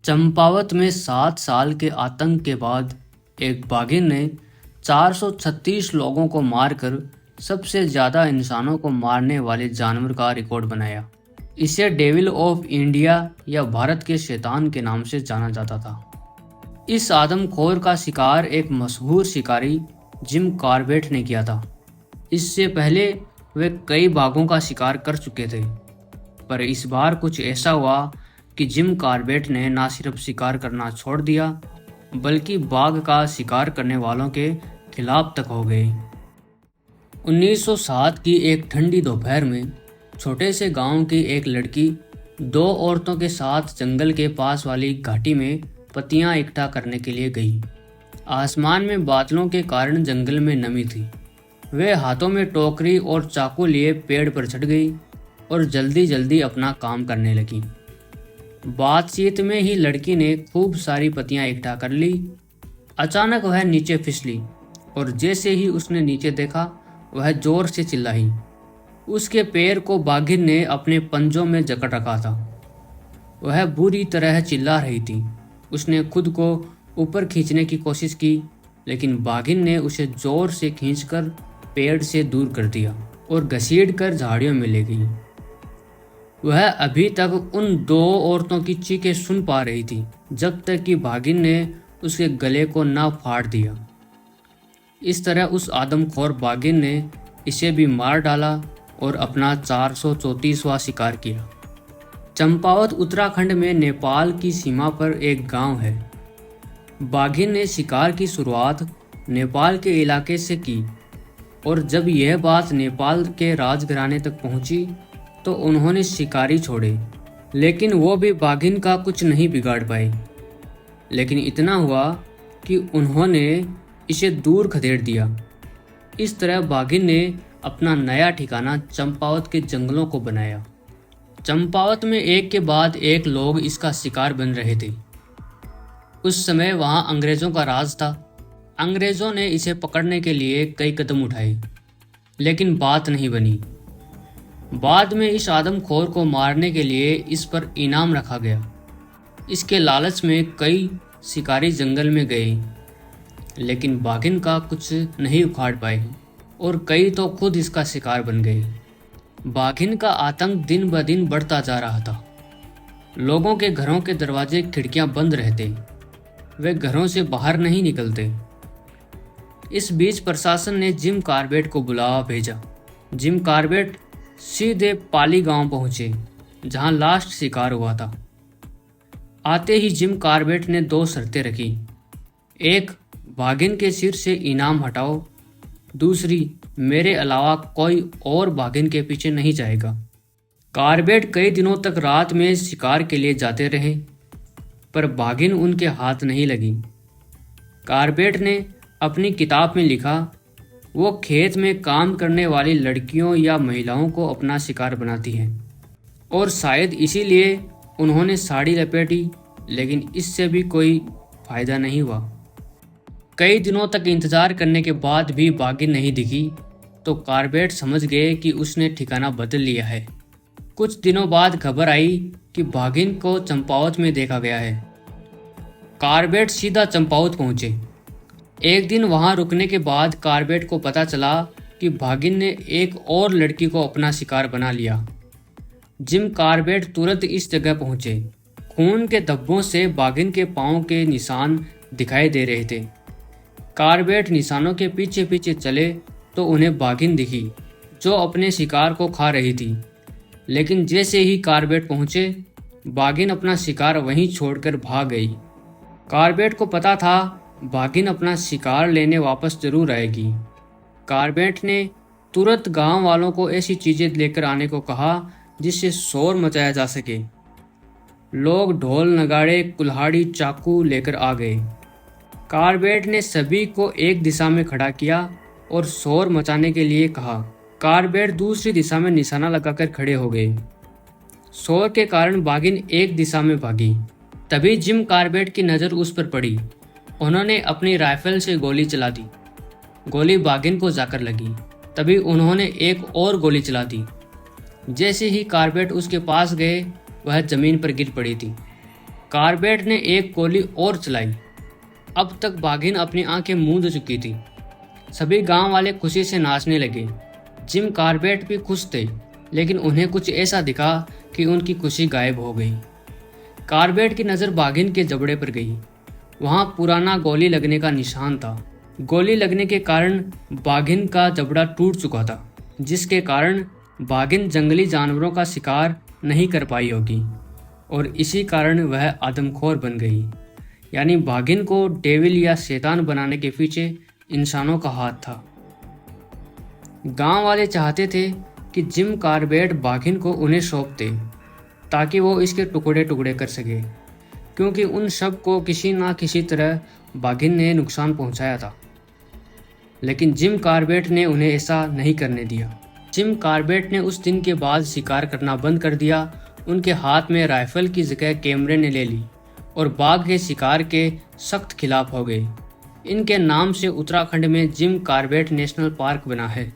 चंपावत में 7 साल के आतंक के बाद एक बाघिन ने 436 लोगों को मारकर सबसे ज़्यादा इंसानों को मारने वाले जानवर का रिकॉर्ड बनाया। इसे डेविल ऑफ इंडिया या भारत के शैतान के नाम से जाना जाता था। इस आदमखोर का शिकार एक मशहूर शिकारी जिम कॉर्बेट ने किया था। इससे पहले वे कई बाघों का शिकार कर चुके थे, पर इस बार कुछ ऐसा हुआ कि जिम कॉर्बेट ने न सिर्फ शिकार करना छोड़ दिया, बल्कि बाघ का शिकार करने वालों के खिलाफ तक हो गए। 1907 की एक ठंडी दोपहर में छोटे से गांव की एक लड़की 2 औरतों के साथ जंगल के पास वाली घाटी में पत्तियां इकट्ठा करने के लिए गई। आसमान में बादलों के कारण जंगल में नमी थी। वे हाथों में टोकरी और चाकू लिए पेड़ पर चढ़ गई और जल्दी जल्दी अपना काम करने लगी। बातचीत में ही लड़की ने खूब सारी पत्तियां इकट्ठा कर ली। अचानक वह नीचे फिसली और जैसे ही उसने नीचे देखा, वह जोर से चिल्लाई। उसके पैर को बाघिन ने अपने पंजों में जकड़ रखा था। वह बुरी तरह चिल्ला रही थी। उसने खुद को ऊपर खींचने की कोशिश की, लेकिन बाघिन ने उसे जोर से खींचकर पेड़ से दूर कर दिया और घसीटकर झाड़ियों में ले गई। वह अभी तक उन 2 औरतों की चीखें सुन पा रही थी, जब तक कि बाघिन ने उसके गले को न फाड़ दिया। इस तरह उस आदमखोर बाघिन ने इसे भी मार डाला और अपना 434वां शिकार किया। चंपावत उत्तराखंड में नेपाल की सीमा पर एक गांव है। बाघिन ने शिकार की शुरुआत नेपाल के इलाके से की और जब यह बात नेपाल के राजघराने तक पहुंची तो उन्होंने शिकारी छोड़े, लेकिन वो भी बाघिन का कुछ नहीं बिगाड़ पाए। लेकिन इतना हुआ कि उन्होंने इसे दूर खदेड़ दिया। इस तरह बाघिन ने अपना नया ठिकाना चंपावत के जंगलों को बनाया। चंपावत में एक के बाद एक लोग इसका शिकार बन रहे थे। उस समय वहां अंग्रेजों का राज था। अंग्रेजों ने इसे पकड़ने के लिए कई कदम उठाए, लेकिन बात नहीं बनी। बाद में इस आदमखोर को मारने के लिए इस पर इनाम रखा गया। इसके लालच में कई शिकारी जंगल में गए, लेकिन बाघिन का कुछ नहीं उखाड़ पाए और कई तो खुद इसका शिकार बन गए। बाघिन का आतंक दिन ब दिन बढ़ता जा रहा था। लोगों के घरों के दरवाजे खिड़कियां बंद रहते, वे घरों से बाहर नहीं निकलते। इस बीच प्रशासन ने जिम कॉर्बेट को बुलावा भेजा। जिम कॉर्बेट सीधे पाली गांव पहुंचे, जहां लास्ट शिकार हुआ था। आते ही जिम कॉर्बेट ने 2 शर्तें रखी। एक, बाघिन के सिर से इनाम हटाओ। दूसरी, मेरे अलावा कोई और बाघिन के पीछे नहीं जाएगा। कॉर्बेट कई दिनों तक रात में शिकार के लिए जाते रहे, पर बाघिन उनके हाथ नहीं लगी। कॉर्बेट ने अपनी किताब में लिखा, वो खेत में काम करने वाली लड़कियों या महिलाओं को अपना शिकार बनाती हैं, और शायद इसीलिए उन्होंने साड़ी लपेटी, लेकिन इससे भी कोई फायदा नहीं हुआ। कई दिनों तक इंतजार करने के बाद भी बाघिन नहीं दिखी, तो कॉर्बेट समझ गए कि उसने ठिकाना बदल लिया है। कुछ दिनों बाद खबर आई कि बाघिन को चंपावत में देखा गया है। कॉर्बेट सीधा चंपावत पहुंचे। एक दिन वहां रुकने के बाद कॉर्बेट को पता चला कि बाघिन ने एक और लड़की को अपना शिकार बना लिया। जिम कॉर्बेट तुरंत इस जगह पहुंचे। खून के धब्बों से बाघिन के पांव के निशान दिखाई दे रहे थे। कॉर्बेट निशानों के पीछे पीछे चले तो उन्हें बाघिन दिखी, जो अपने शिकार को खा रही थी। लेकिन जैसे ही कॉर्बेट पहुंचे, बाघिन अपना शिकार वहीं छोड़कर भाग गई। कॉर्बेट को पता था बाघिन अपना शिकार लेने वापस जरूर आएगी। कॉर्बेट ने तुरंत गांव वालों को ऐसी चीजें लेकर आने को कहा जिससे शोर मचाया जा सके। लोग ढोल, नगाड़े, कुल्हाड़ी, चाकू लेकर आ गए। कॉर्बेट ने सभी को एक दिशा में खड़ा किया और शोर मचाने के लिए कहा। कॉर्बेट दूसरी दिशा में निशाना लगाकर खड़े हो गए। शोर के कारण बाघिन एक दिशा में भागी। तभी जिम कॉर्बेट की नज़र उस पर पड़ी। उन्होंने अपनी राइफल से गोली चला दी। गोली बाघिन को जाकर लगी। तभी उन्होंने एक और गोली चला दी। जैसे ही कॉर्बेट उसके पास गए, वह जमीन पर गिर पड़ी थी। कार्बेट ने एक गोली और चलाई। अब तक बाघिन अपनी आंखें मूंद चुकी थी। सभी गांव वाले खुशी से नाचने लगे। जिम कार्बेट भी खुश थे, लेकिन उन्हें कुछ ऐसा दिखा कि उनकी खुशी गायब हो गई। कार्बेट की नज़र बाघिन के जबड़े पर गई। वहाँ पुराना गोली लगने का निशान था। गोली लगने के कारण बाघिन का जबड़ा टूट चुका था, जिसके कारण बाघिन जंगली जानवरों का शिकार नहीं कर पाई होगी और इसी कारण वह आदमखोर बन गई। यानी बाघिन को डेविल या शैतान बनाने के पीछे इंसानों का हाथ था। गांव वाले चाहते थे कि जिम कार्बेट बाघिन को उन्हें सौंप दे ताकि वो इसके टुकड़े टुकड़े कर सके, क्योंकि उन सब को किसी ना किसी तरह बाघिन ने नुकसान पहुंचाया था। लेकिन जिम कार्बेट ने उन्हें ऐसा नहीं करने दिया। जिम कार्बेट ने उस दिन के बाद शिकार करना बंद कर दिया। उनके हाथ में राइफल की जगह कैमरे ने ले ली और बाघ के शिकार के सख्त खिलाफ हो गए। इनके नाम से उत्तराखंड में जिम कार्बेट नेशनल पार्क बना है।